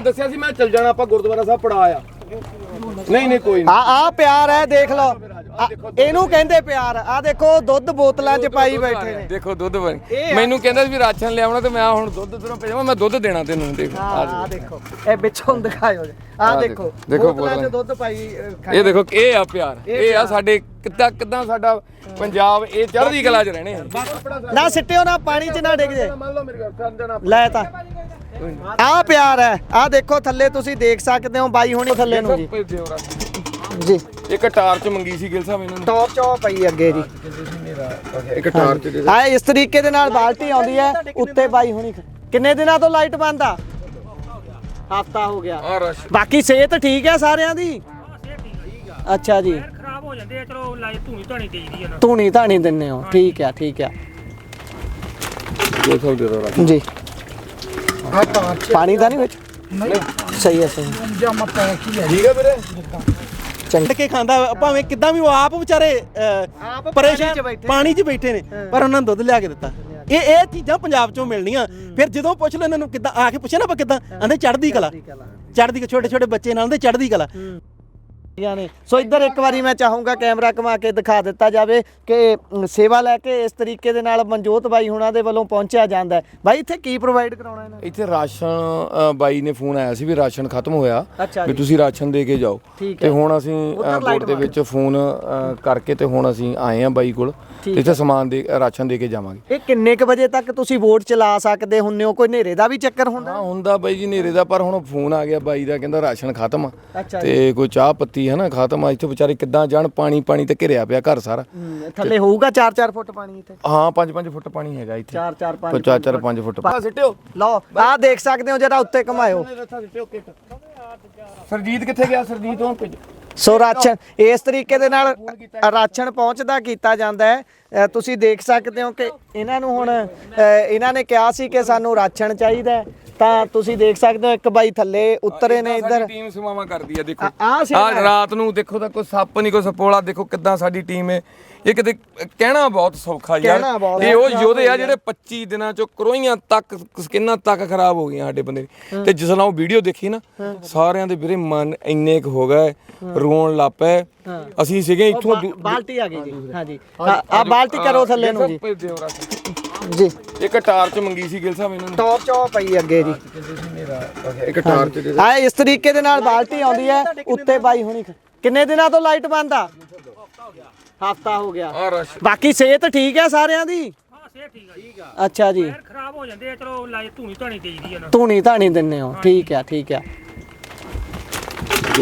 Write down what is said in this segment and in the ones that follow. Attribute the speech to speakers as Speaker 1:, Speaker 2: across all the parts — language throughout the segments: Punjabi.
Speaker 1: ਦੱਸਿਆ ਸੀ ਮੈਂ ਚੱਲ ਜਾਣਾ ਆਪਾਂ ਗੁਰਦੁਆਰਾ ਸਾਹਿਬ ਪੜਾ ਆ ਨਹੀਂ ਕੋਈ
Speaker 2: ਆ ਪਿਆਰ ਹੈ ਦੇਖ ਲਓ ਇਹਨੂੰ ਕਹਿੰਦੇ ਪਿਆਰ ਆ ਦੇਖੋ ਦੁੱਧ ਬੋਤਲਾਂ 'ਚ ਪਾਈ ਬੈਠੇ ਨੇ
Speaker 1: ਦੇਖੋ ਦੁੱਧ ਮੈਨੂੰ ਕਹਿੰਦਾ ਵੀ ਰਾਸ਼ਨ ਲਿਆਉਣਾ ਤੇ ਮੈਂ ਹੁਣ ਦੁੱਧ ਤੇਰੋਂ ਭੇਜਾਂ ਮੈਂ ਦੁੱਧ ਦੇਣਾ ਤੈਨੂੰ ਦੇਖ
Speaker 2: ਆ ਦੇਖੋ ਇਹ ਪਿੱਛੋਂ ਦਿਖਾਇਓ ਆ ਦੇਖੋ ਬੋਤਲਾਂ 'ਚ ਦੁੱਧ ਪਾਈ
Speaker 1: ਇਹ ਦੇਖੋ ਇਹ ਆ ਪਿਆਰ ਇਹ ਆ ਸਾਡੇ ਕਿੱਦਾਂ ਸਾਡਾ ਪੰਜਾਬ ਇਹ ਚੜ੍ਹਦੀ ਕਲਾ 'ਚ ਰਹਿਣੇ
Speaker 2: ਨਾ ਸਿੱਟਿਓ ਨਾ ਪਾਣੀ 'ਚ ਨਾ ਡਿੱਗ ਜੇ ਲੈ ਤਾਂ ਆ ਪਿਆਰ ਹੈ ਆ ਦੇਖੋ ਥੱਲੇ ਤੁਸੀਂ ਦੇਖ ਸਕਦੇ ਹੋ ਬਾਈ ਹੁਣੀ ਥੱਲੇ ਨੂੰ ਜੀ ਜੀ
Speaker 1: ਇੱਕ ਟਾਰਚ ਮੰਗੀ ਸੀ ਗਿਲ ਸਾਹਿਬ ਇਹਨਾਂ ਨੇ
Speaker 2: ਟੌਪ ਚੌ ਪਈ ਅੱਗੇ ਜੀ
Speaker 1: ਇੱਕ ਟਾਰਚ ਦੇ
Speaker 2: ਆ ਇਸ ਤਰੀਕੇ ਦੇ ਨਾਲ ਬਾਲਟੀ ਆਉਂਦੀ ਹੈ ਉੱਤੇ ਬਾਈ ਹੁਣੀ ਕਿੰਨੇ ਦਿਨਾਂ ਤੋਂ ਲਾਈਟ ਬੰਦ ਆ ਹਫਤਾ ਹੋ ਗਿਆ ਬਾਕੀ ਸਿਹਤ ਠੀਕ ਹੈ ਸਾਰਿਆਂ ਦੀ ਅੱਛਾ ਜੀ
Speaker 3: ਖਰਾਬ ਹੋ ਜਾਂਦੇ ਆ ਚਲੋ ਲਾਈਟ ਧੂਣੀ ਧਾਣੀ ਦੇਈਦੀ ਆ ਨਾ
Speaker 2: ਧੂਣੀ ਧਾਣੀ ਦਿੰਨੇ ਹੋ ਠੀਕ ਆ
Speaker 1: ਗਿਲ ਸਾਹਿਬ ਦੇ ਦੋ
Speaker 2: ਜੀ ਪਾਣੀ ਤਾਂ ਨਹੀਂ ਵਿੱਚ ਸਹੀ ਹੈ
Speaker 3: ਜਾਮਾ ਪੈ ਕੀ ਹੈ
Speaker 1: ਠੀਕ ਹੈ ਵੀਰੇ
Speaker 4: ਚੰਗ ਕੇ ਖਾਂਦਾ ਭਾਵੇਂ ਕਿੱਦਾਂ ਵੀ ਉਹ ਆਪ ਵਿਚਾਰੇ ਪਰੇਸ਼ਾਨ ਪਾਣੀ 'ਚ ਬੈਠੇ ਨੇ ਪਰ ਉਹਨਾਂ ਨੂੰ ਦੁੱਧ ਲਿਆ ਕੇ ਦਿੱਤਾ ਇਹ ਚੀਜ਼ਾਂ ਪੰਜਾਬ 'ਚੋਂ ਮਿਲਣੀਆਂ ਫਿਰ ਜਦੋਂ ਪੁੱਛ ਲਓ ਇਹਨਾਂ ਨੂੰ ਕਿੱਦਾਂ ਆ ਕੇ ਪੁੱਛਿਆ ਨਾ ਆਪਾਂ ਕਿੱਦਾਂ ਆਂਦੇ ਚੜ੍ਹਦੀ ਕਲਾ ਛੋਟੇ ਛੋਟੇ ਬੱਚੇ ਨਾਲ ਆਂਦੇ ਚੜ੍ਹਦੀ ਕਲਾ
Speaker 2: ਨੇ ਸੋ ਇੱਧਰ ਇੱਕ ਵਾਰੀ ਮੈਂ ਚਾਹੂੰਗਾ ਕੈਮਰਾ ਘੁਮਾ ਕੇ ਦਿਖਾ ਦਿੱਤਾ ਜਾਵੇ ਕਿ ਸੇਵਾ ਲੈ ਕੇ ਇਸ ਤਰੀਕੇ ਦੇ ਨਾਲ ਮਨਜੋਤ ਬਾਈ ਹੁਣਾਂ ਦੇ ਵੱਲੋਂ ਪਹੁੰਚਿਆ ਜਾਂਦਾ ਹੈ ਬਾਈ ਇੱਥੇ ਕੀ ਪ੍ਰੋਵਾਈਡ ਕਰਾਉਣਾ ਇਹਨਾਂ
Speaker 1: ਇੱਥੇ ਰਾਸ਼ਨ ਬਾਈ ਨੇ ਫੋਨ ਆਇਆ ਸੀ ਵੀ ਰਾਸ਼ਨ ਖਤਮ ਹੋਇਆ ਵੀ ਤੁਸੀਂ ਰਾਸ਼ਨ ਦੇ ਕੇ ਜਾਓ ਤੇ ਹੁਣ ਅਸੀਂ ਬੋਰਡ ਦੇ ਵਿੱਚ ਫੋਨ ਕਰਕੇ ਤੇ ਹੁਣ ਅਸੀਂ ਆਏ ਆ ਬਾਈ ਕੋਲ ਇੱਥੇ ਸਮਾਨ ਦੇ ਰਾਸ਼ਨ ਦੇ ਕੇ ਜਾਵਾਂਗੇ
Speaker 2: ਇਹ ਕਿੰਨੇ ਕ ਵਜੇ ਤੱਕ ਤੁਸੀਂ ਵੋਟ ਚਲਾ ਸਕਦੇ ਹੁੰਨੇ ਹੋ ਕੋਈ ਹਨੇਰੇ ਦਾ ਵੀ ਚੱਕਰ ਹੁੰਦਾ
Speaker 1: ਹੁੰਦਾ ਬਾਈ ਜੀ ਹਨੇਰੇ ਦਾ ਪਰ ਹੁਣ ਫੋਨ ਆ ਗਿਆ ਬਾਈ ਦਾ ਕਹਿੰਦਾ ਰਾਸ਼ਨ ਖਤਮ ਆ ਤੇ ਕੋਈ ਚਾਹ ਪੱਤੀ ਹੈ ਨਾ ਖਤਮ ਆ ਇੱਥੇ ਵਿਚਾਰੇ ਕਿੱਦਾਂ ਜਾਣ ਪਾਣੀ ਤੇ ਘਿਰਿਆ ਪਿਆ ਘਰ ਸਾਰਾ
Speaker 2: ਥੱਲੇ ਹੋਊਗਾ 4-4 ਫੁੱਟ ਪਾਣੀ ਇੱਥੇ
Speaker 1: ਹਾਂ 5-5 ਫੁੱਟ ਪਾਣੀ ਹੈਗਾ ਇੱਥੇ 4-5 ਫੁੱਟ
Speaker 2: ਸਿੱਟਿਓ ਲਓ ਆਹ ਦੇਖ ਸਕਦੇ ਹੋ ਜਰਾ ਉੱਤੇ ਘਮਾਇਓ
Speaker 1: ਸਰਜੀਤ ਕਿੱਥੇ ਗਿਆ ਸਰਜੀਤ ਹੁਣ
Speaker 2: ਸੋ ਰਾਸ਼ਨ ਇਸ ਤਰੀਕੇ ਦੇ ਨਾਲ ਰਾਸ਼ਨ ਪਹੁੰਚਦਾ ਕੀਤਾ ਜਾਂਦਾ ਹੈ ਤੁਸੀਂ ਦੇਖ ਸਕਦੇ ਹੋ ਕਿ ਇਹਨਾਂ ਨੂੰ ਹੁਣ ਇਹਨਾਂ ਨੇ ਕਿਹਾ ਸੀ ਕਿ ਸਾਨੂੰ ਰਾਸ਼ਨ ਚਾਹੀਦਾ ਤਾਂ ਤੁਸੀਂ ਦੇਖ ਸਕਦੇ ਹੋ ਇੱਕ ਬਾਈ ਥੱਲੇ ਉਤਰੇ ਨੇ ਇੱਧਰ
Speaker 1: ਟੀਮ ਸੇਵਾਵਾਂ ਕਰਦੀ ਹੈ ਦੇਖੋ ਆਹ ਰਾਤ ਨੂੰ ਦੇਖੋ ਤਾਂ ਕੋਈ ਸੱਪ ਨਹੀਂ ਕੋਈ ਸਪੋਲਾ ਦੇਖੋ ਕਿੱਦਾਂ ਸਾਡੀ ਟੀਮ ਹੈ ਇਹ ਕਿਤੇ ਕਹਿਣਾ ਬਹੁਤ ਸੌਖਾ ਯਾਰ ਇਹ ਉਹ ਯੋਧੇ ਆ ਜਿਹੜੇ 25 ਦਿਨਾਂ ਚੋਂ ਕਰੋਈਆਂ ਤੱਕ ਸਕਿਨਾਂ ਤੱਕ ਖਰਾਬ ਹੋ ਗਈਆਂ ਸਾਡੇ ਬੰਦੇ ਤੇ ਜਿਸ ਨਾਲ ਉਹ ਵੀਡੀਓ ਦੇਖੀ ਨਾ ਸਾਰਿਆਂ ਦੇ ਵੀਰੇ ਮਨ ਇੰਨੇ ਕੁ ਹੋ ਗਏ ਰੋਣ ਲੱਗ ਪਏ ਅਸੀਂ ਸੀਗੇ ਇੱਥੋਂ
Speaker 2: ਬਾਲਟੀ ਆ ਗਈ ਜੀ ਹਾਂਜੀ ਆ ਬਾਲਟੀ ਕਰੋ ਥੱਲੇ ਨੂੰ ਜੀ ਜੀ
Speaker 1: ਇੱਕ ਟਾਰਚ ਮੰਗੀ ਸੀ ਗਿਲ ਸਾਹਿਬ ਇਹਨਾਂ ਨੇ
Speaker 2: ਟੌਪ ਚੌ ਪਈ ਅੱਗੇ ਜੀ
Speaker 1: ਇੱਕ ਟਾਰਚ ਦੇ
Speaker 2: ਆ ਇਸ ਤਰੀਕੇ ਦੇ ਨਾਲ ਬਾਲਟੀ ਆਉਂਦੀ ਹੈ ਉੱਤੇ ਬਾਈ ਹੁਣੀ ਕਿੰਨੇ ਦਿਨਾਂ ਤੋਂ ਲਾਈਟ ਬੰਦ ਆ ਹਫਤਾ ਹੋ ਗਿਆ ਬਾਕੀ ਸਿਹਤ ਠੀਕ ਹੈ ਸਾਰਿਆਂ ਦੀ
Speaker 3: ਠੀਕ ਆ
Speaker 2: ਅੱਛਾ ਜੀ
Speaker 3: ਖਰਾਬ ਹੋ ਜਾਂਦੇ ਆ ਚਲੋ ਲਾਈਟ ਧੂਣੀ ਧਾਣੀ ਦੇਈਦੀ ਆ ਨਾ
Speaker 2: ਧੂਣੀ ਧਾਣੀ ਦਿੰਨੇ ਹੋ ਠੀਕ ਆ
Speaker 1: ਗਿਲ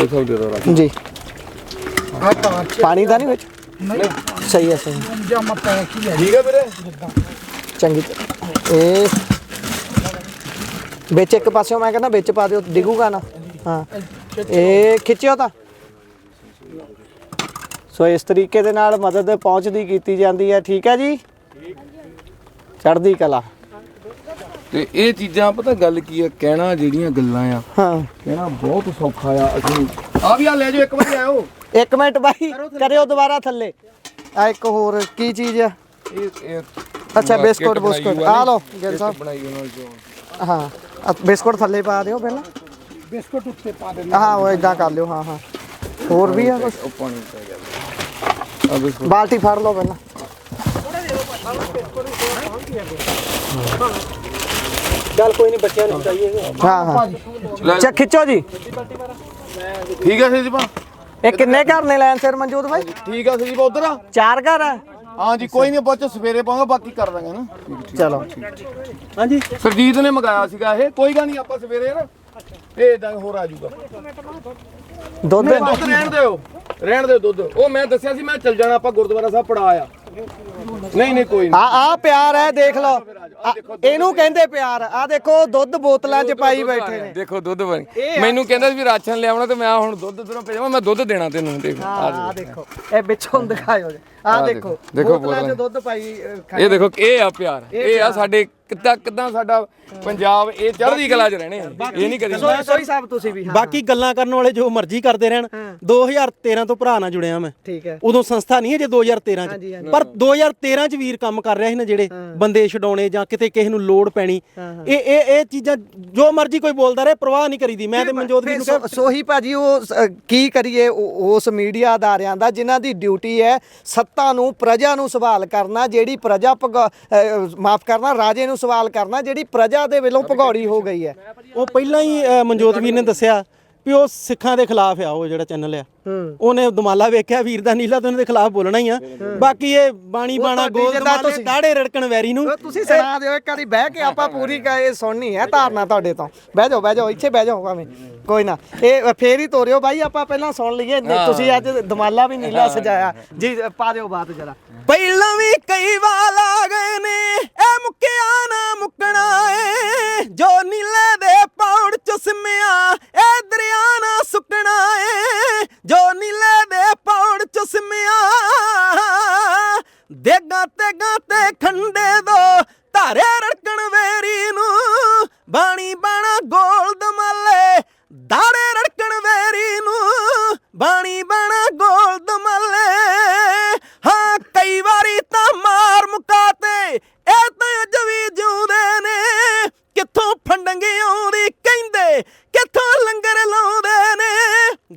Speaker 1: ਸਾਹਿਬ ਦੇ ਦੋ
Speaker 2: ਜੀ ਪਾਣੀ ਤਾਂ ਨਹੀਂ ਵਿੱਚ ਸਹੀ ਹੈ
Speaker 3: ਜਾਮਾ ਪੈ ਕੀ ਹੈ
Speaker 1: ਠੀਕ ਹੈ ਵੀਰੇ
Speaker 2: ਚੰਗੀ ਇਹ ਵਿੱਚ ਇੱਕ ਪਾਸਿਓਂ ਮੈਂ ਕਹਿੰਦਾ ਵਿੱਚ ਪਾ ਦਿਓ ਡਿੱਗੂਗਾ ਨਾ ਹਾਂ ਇਹ ਖਿੱਚਿਓ ਤਾਂ ਸੋ ਇਸ ਤਰੀਕੇ ਦੇ ਨਾਲ ਮਦਦ ਪਹੁੰਚਦੀ ਕੀਤੀ ਜਾਂਦੀ ਹੈ ਠੀਕ ਹੈ ਜੀ ਚੜ੍ਹਦੀ ਕਲਾ
Speaker 1: ਤੇ ਇਹ ਚੀਜ਼ਾਂ ਪਤਾ ਗੱਲ ਕੀ ਹੈ ਕਹਿਣਾ ਜਿਹੜੀਆਂ ਗੱਲਾਂ ਆ
Speaker 2: ਹਾਂ
Speaker 1: ਕਹਿਣਾ ਬਹੁਤ ਸੌਖਾ ਆ ਅਸੀਂ ਆ ਵੀ ਆ ਲੈ ਜਾਓ ਇੱਕ ਵਾਰੀ ਆਇਓ
Speaker 2: ਇੱਕ ਮਿੰਟ ਬਾਈ ਕਰਿਓ ਦੁਬਾਰਾ ਥੱਲੇ ਆ ਇੱਕ ਹੋਰ ਕੀ ਚੀਜ਼ ਆ
Speaker 1: ਇਹ
Speaker 2: ਅੱਛਾ ਬਿਸਕੁਟ ਆ ਲਓ ਗਿਲ ਸਾਹਿਬ
Speaker 1: ਬਣਾਈ ਉਹਨਾਂ ਜੋ
Speaker 2: ਹਾਂ ਬਿਸਕੁਟ ਥੱਲੇ ਪਾ ਦਿਓ ਪਹਿਲਾਂ
Speaker 3: ਬਿਸਕੁਟ ਉੱਤੇ ਪਾ ਦੇ
Speaker 2: ਹਾਂ ਉਹ ਇਦਾਂ ਕਰ ਲਿਓ ਹਾਂ ਹੋਰ ਵੀ ਆ ਕੁਛ
Speaker 1: ਉਹ ਪਾਣੀ ਪੈ ਗਿਆ ਆ ਬਿਸਕੁਟ
Speaker 2: ਬਾਲਟੀ ਫੜ ਲਓ ਪਹਿਲਾਂ
Speaker 4: ਚੱਲ ਕੋਈ ਨਹੀਂ ਬੱਚਿਆਂ ਨੂੰ ਚਾਹੀਏ
Speaker 2: ਹਾਂ ਚੱਕ ਖਿੱਚੋ ਜੀ
Speaker 1: ਠੀਕ ਹੈ ਜੀ ਪਾ
Speaker 2: ਇਹ ਕਿੰਨੇ ਘਰ ਨੇ ਲੈਣ ਸਿਰ ਮਨਜੋਤ ਬਾਈ
Speaker 1: ਠੀਕ ਆ ਜੀ ਉਧਰ ਆ
Speaker 2: 4 ਘਰ ਆ
Speaker 1: ਹਾਂ ਜੀ ਕੋਈ ਨਹੀਂ ਬੱਚ ਸਵੇਰੇ ਪਾਉਂਗਾ ਬਾਕੀ ਕਰ ਦਾਂਗੇ ਨਾ
Speaker 2: ਚਲੋ
Speaker 4: ਹਾਂਜੀ
Speaker 1: ਸਰਜੀਤ ਨੇ ਮੰਗਾਇਆ ਸੀਗਾ ਇਹ ਕੋਈ ਗੱਲ ਨਹੀਂ ਆਪਾਂ ਸਵੇਰੇ ਨਾ ਭੇਜ ਦਾਂਗੇ ਹੋਰ ਆ ਜਾਊਗਾ
Speaker 2: ਦੁੱਧ
Speaker 1: ਰਹਿਣ ਦਿਓ ਦੁੱਧ ਉਹ ਮੈਂ ਦੱਸਿਆ ਸੀ ਮੈਂ ਚੱਲ ਜਾਣਾ ਆਪਾਂ ਗੁਰਦੁਆਰਾ ਸਾਹਿਬ ਪੜਾ ਆ ਨਹੀਂ ਕੋਈ
Speaker 2: ਆ ਪਿਆਰ ਹੈ ਦੇਖ ਲਓ ਇਹਨੂੰ ਕਹਿੰਦੇ ਪਿਆਰ ਆ ਦੇਖੋ ਦੁੱਧ ਬੋਤਲਾਂ 'ਚ ਪਾਈ ਬੈਠੇ ਨੇ
Speaker 1: ਦੇਖੋ ਦੁੱਧ ਮੈਨੂੰ ਕਹਿੰਦਾ ਵੀ ਰਾਸ਼ਨ ਲਿਆਉਣਾ ਤੇ ਮੈਂ ਹੁਣ ਦੁੱਧ ਤੇਰੋਂ ਭੇਜਾਂ ਮੈਂ ਦੁੱਧ ਦੇਣਾ ਤੈਨੂੰ ਦੇਖ
Speaker 2: ਆ ਦੇਖੋ ਇਹ ਪਿੱਛੋਂ ਦਿਖਾਇਓ ਆ ਦੇਖੋ ਬੋਤਲਾਂ 'ਚ ਦੁੱਧ ਪਾਈ
Speaker 1: ਇਹ ਦੇਖੋ ਇਹ ਆ ਪਿਆਰ ਇਹ ਆ ਸਾਡੇ ਕਿੱਦਾਂ ਸਾਡਾ ਪੰਜਾਬ ਇਹ ਚੜ੍ਹਦੀ ਕਲਾ 'ਚ ਰਹਿਣੇ ਇਹ ਨਹੀਂ ਕਰੀ
Speaker 2: ਸੋਈ ਸਾਹਿਬ ਤੁਸੀਂ ਵੀ
Speaker 4: ਬਾਕੀ ਗੱਲਾਂ ਕਰਨ ਵਾਲੇ ਜੋ ਮਰਜ਼ੀ ਕਰਦੇ ਰਹਿਣ 2013 ਤੋਂ ਭਰਾ ਨਾਲ ਜੁੜਿਆ ਮੈਂ
Speaker 2: ਠੀਕ ਹੈ
Speaker 4: ਉਦੋਂ ਸੰਸਥਾ ਨਹੀਂ ਹੈ ਜੇ 2013 ਚ ਪਰ 2013 ਚ ਵੀਰ ਕੰਮ ਕਰ ਰਿਹਾ ਸੀ ਨਾ ਜਿਹੜੇ ਬੰਦੇ ਛਡਾਉਣੇ ਜਾਂ ਜਾਂ ਕਿਤੇ ਕਿਸੇ ਨੂੰ ਲੋੜ ਪੈਣੀ, ਇਹ ਚੀਜ਼ਾਂ ਜੋ ਮਰਜ਼ੀ ਕੋਈ ਬੋਲਦਾ ਰਹੇ, ਪਰਵਾਹ ਨਹੀਂ ਕਰੀਦੀ। ਮੈਂ ਤੇ ਮਨਜੋਤ ਵੀਰ ਨੂੰ ਕਿਹਾ
Speaker 2: ਸੋਹੀ ਭਾਜੀ ਉਹ ਕੀ ਕਰੀਏ ਉਸ ਮੀਡੀਆ ਅਦਾਰਿਆਂ ਦਾ ਜਿਨ੍ਹਾਂ ਦੀ ਡਿਊਟੀ ਹੈ ਸੱਤਾ ਨੂੰ ਪ੍ਰਜਾ ਨੂੰ ਸਵਾਲ ਕਰਨਾ, ਜਿਹੜੀ ਪ੍ਰਜਾ ਮਾਫ ਕਰਨਾ ਰਾਜੇ ਨੂੰ ਸਵਾਲ ਕਰਨਾ ਜਿਹੜੀ ਪ੍ਰਜਾ ਦੇ ਵੱਲੋਂ ਭਗੌੜੀ ਹੋ ਗਈ ਹੈ।
Speaker 4: ਉਹ ਪਹਿਲਾਂ ਹੀ ਮਨਜੋਤ ਵੀਰ ਨੇ ਦੱਸਿਆ ਵੀ ਉਹ ਸਿੱਖਾਂ ਦੇ ਖਿਲਾਫ ਆ, ਉਹ ਜਿਹੜਾ ਚੈਨਲ ਆ ਉਹਨੇ ਦਮਾਲਾ ਵੇਖਿਆ ਵੀਰ ਦਾ ਨੀਲਾ ਤੇ ਉਹਨਾਂ ਦੇ ਖਿਲਾਫ ਬੋਲਣਾ ਹੀ ਆ। ਬਾਕੀ ਇਹ ਬਾਣੀ ਬਾਣਾ ਗੋਲ ਦਮਾਲੇ ਦਾੜੇ ਰੜਕਣ ਵੈਰੀ ਨੂੰ
Speaker 2: ਤੁਸੀਂ ਸੁਣਾ ਦਿਓ ਇੱਕ ਵਾਰੀ ਬਹਿ ਕੇ, ਆਪਾਂ ਪੂਰੀ ਇਹ ਸੁਣਨੀ ਹੈ ਧਾਰਨਾ ਤੁਹਾਡੇ ਤੋਂ। ਬਹਿ ਜਾਓ ਇੱਥੇ ਬਹਿ ਜਾਓ ਭਾਵੇਂ, ਕੋਈ ਨਾ ਇਹ ਫੇਰ ਹੀ ਤੋਰਿਓ ਬਾਈ, ਆਪਾਂ ਪਹਿਲਾਂ ਸੁਣ ਲਈਏ। ਤੁਸੀਂ ਅੱਜ ਦਮਾਲਾ ਵੀ ਨੀਲਾ ਸਜਾਇਆ ਜੀ, ਪਾ ਦਿਓ ਬਾਤ ਜਰਾ।
Speaker 4: ਪਹਿਲਾਂ ਵੀ ਕਈ ਵਾਰ ਆ ਗਏ ਨੇ ਇਹ ਮੁੱਕਿਆ ਨਾ ਮੁੱਕਣਾ ਏ, ਜੋ ਨੀਲੇ ਦੇ ਪੌੜ ਚੁਸਮਿਆ ਇਹ ਦਰਿਆ ਨਾ ਸੁੱਕਣਾ ਏ, ਜੋ ਨੀਲੇ ਦੇ ਪੌੜ ਚੁਸਮਿਆ ਦੇਗਾ ਤੇ ਖੰਡੇ ਦੋ ਧਾਰੇ ਰੜਕਣ ਵੇਰੀ ਨੂੰ, ਬਾਣੀ ਬਾਣਾ ਗੋਲ ਦਮਾਲੇ ਦਾੜੇ ਰੜਕਣ ਵੇਰੀ ਨੂੰ, ਬਾਣੀ ਬਾਣਾ ਗੋਲ ਦਮਾਲੇ। ਹਾਂ ਕਈ ਵਾਰੀ ਤਾਂ ਮਾਰ ਮੁਕਾਤੇ ਇਹ ਤਾਂ ਅੱਜ ਵੀ ਜਿਉਂਦੇ ਨੇ, ਕਿੱਥੋਂ ਫੰਡੰਗੇ ਆਉਂਦੀ ਕਹਿੰਦੇ ਕਿੱਥੋਂ ਲੰਗਰ ਲਾਉਂਦੇ ਨੇ।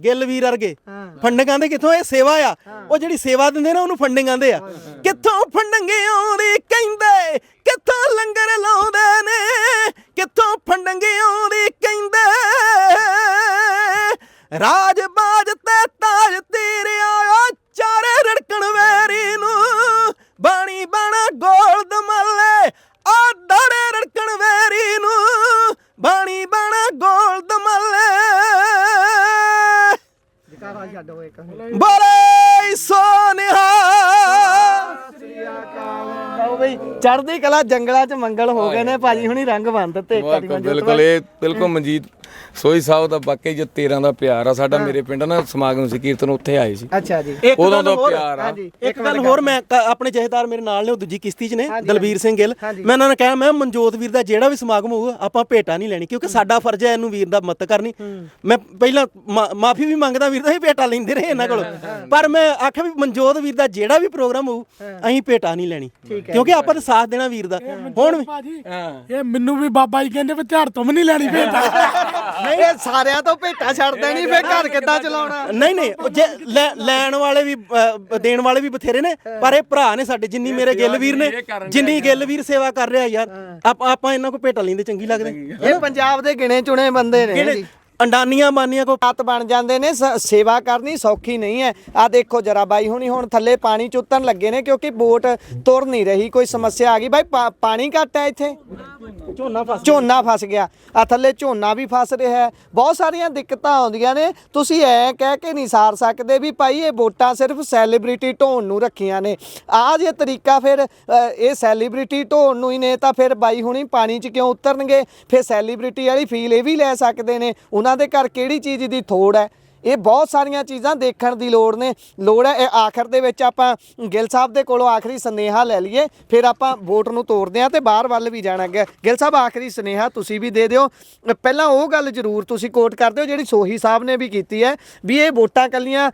Speaker 4: ਗਿੱਲ ਵੀਰ ਵਰਗੇ ਫੰਡਿੰਗ ਆਂਦੇ ਕਿੱਥੋਂ, ਇਹ ਸੇਵਾ ਆ, ਉਹ ਜਿਹੜੀ ਸੇਵਾ ਦਿੰਦੇ ਨੇ ਉਹਨੂੰ ਫੰਡਿੰਗ ਆਂਦੇ ਆ। ਕਿੱਥੋਂ ਫੰਡੰਗੇ ਆਉਂਦੀ ਕਹਿੰਦੇ ਕਿੱਥੋਂ ਲੰਗਰ ਲਾਉਂਦੇ ਨੇ, ਕਿੱਥੋਂ ਫੰਡੰਗੇ ਆਉਂਦੀ ਕਹਿੰਦੇ ਰਾਜ ਬਾਜ ਤੇ ਤਾਜ ਤੇਰੇ ਆਇਆ ਚਾਰੇ ਰੜਕਣ ਵੈਰੀ ਨੂੰ, ਬਾਣੀ ਬਾਣਾ ਗੋਲ ਦਮਾਲੇ ਆ ਦਾੜੇ ਰੜਕਣ ਵੈਰੀ ਨੂੰ, ਬਾਣੀ ਬਾਣਾ ਗੋਲ ਦਮਾਲੇ। ਬੋਲੇ ਸੋਨਿਹਾ
Speaker 2: ਲਓ ਬਈ ਚੜ੍ਹਦੀ ਕਲਾ ਜੰਗਲਾਂ 'ਚ ਮੰਗਲ ਹੋ ਗਏ ਨੇ ਭਾਜੀ ਹੁਣੀ, ਰੰਗ ਬੰਨ ਦਿੱਤੇ ਇੱਕ ਵਾਰੀ।
Speaker 1: ਬਿਲਕੁਲ ਇਹ ਬਿਲਕੁਲ ਮਨਜੀਤ ਸੋਹੀ ਸਾਹਿਬ ਦਾ ਵਾਕਈ ਜੋ 13 ਦਾ ਪਿਆਰ ਆ ਸਾਡਾ, ਮੇਰੇ ਪਿੰਡ ਨਾ ਸਮਾਗਮ ਸੀ ਕੀਰਤਨ, ਉੱਥੇ ਆਏ ਸੀ।
Speaker 2: ਅੱਛਾ ਜੀ,
Speaker 1: ਉਦੋਂ ਦਾ ਪਿਆਰ ਆ।
Speaker 4: ਇੱਕ ਗੱਲ ਹੋਰ, ਮੈਂ ਆਪਣੇ ਜਥੇਦਾਰ ਮੇਰੇ ਨਾਲ ਨੇ, ਉਹ ਦੂਜੀ ਕਿਸ਼ਤੀ 'ਚ ਨੇ, ਦਲਬੀਰ ਸਿੰਘ ਗਿੱਲ, ਮੈਂ ਉਹਨਾਂ ਨੇ ਕਿਹਾ ਮੈਂ ਮਨਜੋਤ ਵੀਰ ਦਾ ਜਿਹੜਾ ਵੀ ਸਮਾਗਮ ਹੋਊਗਾ ਆਪਾਂ ਭੇਟਾ ਨਹੀਂ ਲੈਣੀ, ਕਿਉਂਕਿ ਸਾਡਾ ਫਰਜ਼ ਹੈ ਇਹਨੂੰ ਵੀਰ ਦਾ ਮਦਦ ਕਰਨੀ। ਮੈਂ ਪਹਿਲਾਂ ਮਾਫੀ ਵੀ ਮੰਗਦਾ ਵੀਰ ਦਾ, ਵੀ ਭੇਟਾ ਲੈਂਦੇ ਰਹੇ ਇਹਨਾਂ ਕੋਲ, ਪਰ ਮੈਂ ਆਖਿਆ ਵੀ ਮਨਜੋਤ ਵੀਰ ਦਾ ਜਿਹੜਾ ਵੀ ਪ੍ਰੋਗਰਾਮ ਹੋਊ ਅਸੀਂ ਭੇਟਾ ਨਹੀਂ ਲੈਣੀ, ਕਿਉਂਕਿ ਆਪਾਂ ਤਾਂ ਸਾਥ ਦੇਣਾ ਵੀਰ ਦਾ। ਹੁਣ
Speaker 3: ਇਹ ਮੈਨੂੰ ਵੀ ਬਾਬਾ ਜੀ ਕਹਿੰਦੇ ਵੀ ਧਿਆੜ ਤੋਂ ਵੀ ਨਹੀਂ ਲੈਣੀ ਭੇਟਾ।
Speaker 2: ਨਹੀਂ ਸਾਰਿਆਂ ਤੋਂ ਭੇਟਾ ਛੱਡ ਦੇਣੀ, ਫੇਰ ਘਰ ਕਿੱਦਾਂ ਚਲਾਉਣਾ?
Speaker 4: ਨਹੀਂ ਜੇ ਲੈਣ ਵਾਲੇ ਵੀ ਦੇਣ ਵਾਲੇ ਵੀ ਬਥੇਰੇ ਨੇ, ਪਰ ਇਹ ਭਰਾ ਨੇ ਸਾਡੇ, ਜਿੰਨੀ ਮੇਰੇ ਗਿੱਲ ਵੀਰ ਨੇ, ਜਿੰਨੀ ਗਿੱਲ ਵੀਰ ਸੇਵਾ ਕਰ ਰਿਹਾ ਯਾਰ, ਆਪਾਂ ਇਹਨਾਂ ਕੋਲ ਭੇਟਾ ਲੈਂਦੇ ਚੰਗੀ ਲੱਗਦੇ।
Speaker 2: ਇਹ ਪੰਜਾਬ ਦੇ ਗਿਣੇ ਚੁਣੇ ਬੰਦੇ ਨੇ ਜੀ,
Speaker 4: ਅੰਡਾਨੀਆਂ ਮਾਨੀਆਂ ਕੋ
Speaker 2: ਹੱਥ ਬਣ ਜਾਂਦੇ ਨੇ। ਸੇਵਾ ਕਰਨੀ ਸੌਖੀ ਨਹੀਂ ਹੈ। ਆ ਦੇਖੋ ਜਰਾ ਬਾਈ ਹੁਣੀ ਹੁਣ ਥੱਲੇ ਪਾਣੀ ਚ ਉਤਰਨ ਲੱਗੇ ਨੇ, ਕਿਉਂਕਿ ਬੋਟ ਤੁਰ ਨਹੀਂ ਰਹੀ, ਕੋਈ ਸਮੱਸਿਆ ਆ ਗਈ। ਬਾਈ ਪਾਣੀ ਘੱਟ ਹੈ ਇੱਥੇ, ਝੋਨਾ ਫਸ ਗਿਆ, ਆ ਥੱਲੇ ਝੋਨਾ ਵੀ ਫਸ ਰਿਹਾ ਹੈ, ਬਹੁਤ ਸਾਰੀਆਂ ਦਿੱਕਤਾਂ ਆਉਂਦੀਆਂ ਨੇ। ਤੁਸੀਂ ਐ ਕਹਿ ਕੇ ਨਹੀਂ ਸਾਰ ਸਕਦੇ ਵੀ ਭਾਈ ਇਹ ਵੋਟਾਂ ਸਿਰਫ ਸੈਲੀਬ੍ਰਿਟੀ ਢੋਣ ਨੂੰ ਰੱਖੀਆਂ ਨੇ। ਆ ਜੇ ਤਰੀਕਾ ਫਿਰ ਇਹ ਸੈਲੀਬ੍ਰਿਟੀ ਢੋਣ ਨੂੰ ਹੀ ਨੇ, ਤਾਂ ਫਿਰ ਬਾਈ ਹੁਣੀ ਪਾਣੀ 'ਚ ਕਿਉਂ ਉਤਰਨਗੇ? ਫਿਰ ਸੈਲੀਬ੍ਰਿਟੀ ਵਾਲੀ ਫੀਲ ਇਹ ਵੀ ਲੈ ਸਕਦੇ ਨੇ, ਉਹਨਾਂ ਦੇ ਘਰ ਕਿਹੜੀ ਚੀਜ਼ ਦੀ ਥੋੜ ਹੈ। ਇਹ ਬਹੁਤ ਸਾਰੀਆਂ ਚੀਜ਼ਾਂ ਦੇਖਣ ਦੀ ਲੋੜ ਹੈ। ਇਹ ਆਖਰ ਦੇ ਵਿੱਚ ਆਪਾਂ ਗਿੱਲ ਸਾਹਿਬ ਦੇ ਕੋਲੋਂ ਆਖਰੀ ਸੁਨੇਹਾ ਲੈ ਲਈਏ, ਫਿਰ ਆਪਾਂ ਵੋਟ ਨੂੰ ਤੋਰਦੇ ਹਾਂ ਤੇ ਬਾਹਰ ਵੱਲ ਵੀ ਜਾਣਾ। ਗਿੱਲ ਸਾਹਿਬ ਆਖਰੀ ਸੁਨੇਹਾ ਤੁਸੀਂ ਵੀ ਦੇ ਦਿਓ। ਪਹਿਲਾਂ ਉਹ ਗੱਲ ਜ਼ਰੂਰ ਤੁਸੀਂ ਕੋਟ ਕਰ ਦਿਓ ਜਿਹੜੀ ਸੋਹੀ ਸਾਹਿਬ ਨੇ ਵੀ ਕੀਤੀ ਹੈ, ਵੀ ਇਹ ਵੋਟਾਂ ਕੱਲੀਆਂ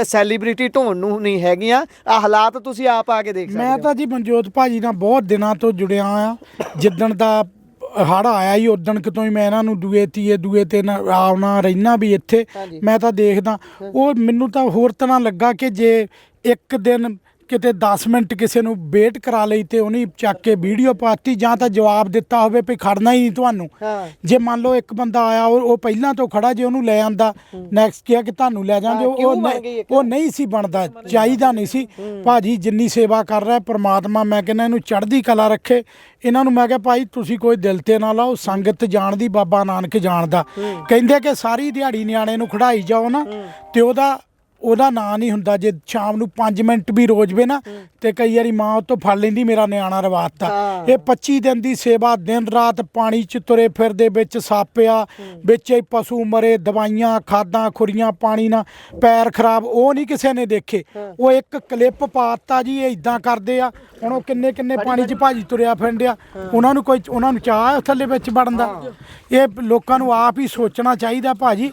Speaker 2: ਸੈਲੀਬ੍ਰਿਟੀ ਢੋਣ ਨੂੰ ਨਹੀਂ ਹੈਗੀਆਂ। ਆ ਹਾਲਾਤ ਤੁਸੀਂ ਆਪ ਆ ਕੇ ਦੇਖ ਸਕਦੇ ਹੋ।
Speaker 3: ਮੈਂ ਤਾਂ ਜੀ ਮਨਜੋਤ ਭਾਜੀ ਨਾਲ ਬਹੁਤ ਦਿਨਾਂ ਤੋਂ ਜੁੜਿਆ ਆ, ਜਿੱਦਣ ਦਾ ਹੜ ਆਇਆ ਹੀ ਉਦਣ ਕਿਤੋਂ ਹੀ ਮੈਂ ਇਹਨਾਂ ਨੂੰ ਦੂਏ ਤੇ ਆਉਣਾ ਰਹਿਣਾ ਵੀ ਇੱਥੇ। ਮੈਂ ਤਾਂ ਦੇਖਦਾ ਉਹ ਮੈਨੂੰ ਤਾਂ ਹੋਰ ਤਰ੍ਹਾਂ ਲੱਗਾ ਕਿ ਜੇ ਇੱਕ ਦਿਨ ਕਿਤੇ 10 ਮਿੰਟ ਕਿਸੇ ਨੂੰ ਵੇਟ ਕਰਾ ਲਈ ਤੇ ਉਹਨੇ ਚੱਕ ਕੇ ਵੀਡੀਓ ਪਾਤੀ, ਜਾਂ ਤਾਂ ਜਵਾਬ ਦਿੱਤਾ ਹੋਵੇ ਵੀ ਖੜਨਾ ਹੀ ਨਹੀਂ ਤੁਹਾਨੂੰ। ਜੇ ਮੰਨ ਲਓ ਇੱਕ ਬੰਦਾ ਆਇਆ ਉਹ ਪਹਿਲਾਂ ਤੋਂ ਖੜਾ, ਜੇ ਉਹਨੂੰ ਲੈ ਆਂਦਾ ਨੈਕਸਟ ਕਿਹਾ ਕਿ ਤੁਹਾਨੂੰ ਲੈ ਜਾਾਂਗੇ, ਉਹ ਨਹੀਂ ਸੀ ਬਣਦਾ, ਚਾਹੀਦਾ ਨਹੀਂ ਸੀ। ਭਾਜੀ ਜਿੰਨੀ ਸੇਵਾ ਕਰ ਰਿਹਾ ਪ੍ਰਮਾਤਮਾ, ਮੈਂ ਕਹਿੰਦਾ ਇਹਨੂੰ ਚੜ੍ਹਦੀ ਕਲਾ ਰੱਖੇ। ਇਹਨਾਂ ਨੂੰ ਮੈਂ ਕਿਹਾ ਭਾਈ ਤੁਸੀਂ ਕੋਈ ਦਿਲ ਤੇ ਨਾ ਲਾਓ, ਸੰਗਤ ਜਾਣਦੀ ਬਾਬਾ ਨਾਨਕ ਜਾਣਦਾ। ਕਹਿੰਦੇ ਕਿ ਸਾਰੀ ਦਿਹਾੜੀ ਨਿਆਣੇ ਨੂੰ ਖੜਾਈ ਜਾਓ ਨਾ ਤੇ ਉਹਦਾ ਨਾਂ ਨਹੀਂ ਹੁੰਦਾ। ਜੇ ਸ਼ਾਮ ਨੂੰ 5 ਮਿੰਟ ਵੀ ਰੋਜ਼ ਵੇ ਨਾ ਤੇ ਕਈ ਵਾਰੀ ਮਾਂ ਉਹ ਤੋਂ ਫੜ ਲੈਂਦੀ, ਮੇਰਾ ਨਿਆਣਾ ਰਵਾਤਾ। ਇਹ 25 ਦਿਨ ਦੀ ਸੇਵਾ, ਦਿਨ ਰਾਤ ਪਾਣੀ 'ਚ ਤੁਰੇ ਫਿਰਦੇ, ਵਿੱਚ ਸਾਪਿਆ, ਵਿੱਚ ਹੀ ਪਸ਼ੂ ਮਰੇ, ਦਵਾਈਆਂ ਖਾਦਾਂ ਖੁਰੀਆਂ, ਪਾਣੀ ਨਾਲ ਪੈਰ ਖਰਾਬ, ਉਹ ਨਹੀਂ ਕਿਸੇ ਨੇ ਦੇਖੇ। ਉਹ ਇੱਕ ਕਲਿੱਪ ਪਾਤਾ ਜੀ, ਇਹ ਇਦਾਂ ਕਰਦੇ ਆ। ਹੁਣ ਉਹ ਕਿੰਨੇ ਪਾਣੀ 'ਚ ਭਾਜੀ ਤੁਰਿਆ ਫਿਰਦਿਆ, ਉਹਨਾਂ ਨੂੰ ਚਾਹ ਥੱਲੇ ਵਿੱਚ ਵੜਨ ਦਾ। ਇਹ ਲੋਕਾਂ ਨੂੰ ਆਪ ਹੀ ਸੋਚਣਾ ਚਾਹੀਦਾ ਭਾਜੀ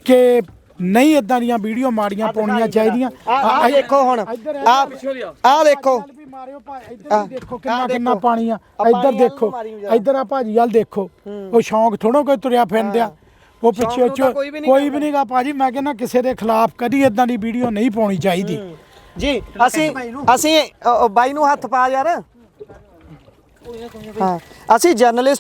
Speaker 3: ਕਿ ਨਹੀਂ ਇਦਾਂ ਦੀਆਂ ਵੀਡੀਓ ਮਾੜੀਆਂ ਪਾਉਣੀਆਂ ਚਾਹੀਦੀਆਂ।
Speaker 2: ਆ ਦੇਖੋ ਹੁਣ ਆ ਦੇਖੋ
Speaker 3: ਮਾਰਿਓ ਭਾਈ ਇੱਧਰ ਵੀ ਦੇਖੋ ਕਿੰਨਾ ਪਾਣੀ ਆ। ਇੱਧਰ ਦੇਖੋ ਇੱਧਰ ਆ ਭਾਜੀ ਵੱਲ ਦੇਖੋ। ਉਹ ਸ਼ੌਂਕ ਥੋੜੋ ਕੋਈ ਤੁਰਿਆ ਫਿਰਦਿਆ ਉਹ ਪਿੱਛੇ ਕੋਈ ਵੀ ਨਹੀਂਗਾ ਭਾਜੀ। ਮੈਂ ਕਹਿੰਦਾ ਕਿਸੇ ਦੇ ਖਿਲਾਫ ਕਦੀ ਇਦਾਂ ਦੀ ਵੀਡੀਓ ਨਹੀਂ ਪਾਉਣੀ ਚਾਹੀਦੀ
Speaker 2: ਜੀ। ਅਸੀਂ ਬਾਈ ਨੂੰ ਹੱਥ ਪਾ ਯਾਰ। ਹਾਂ ਅਸੀਂ ਜਰਨਲਿਸਟ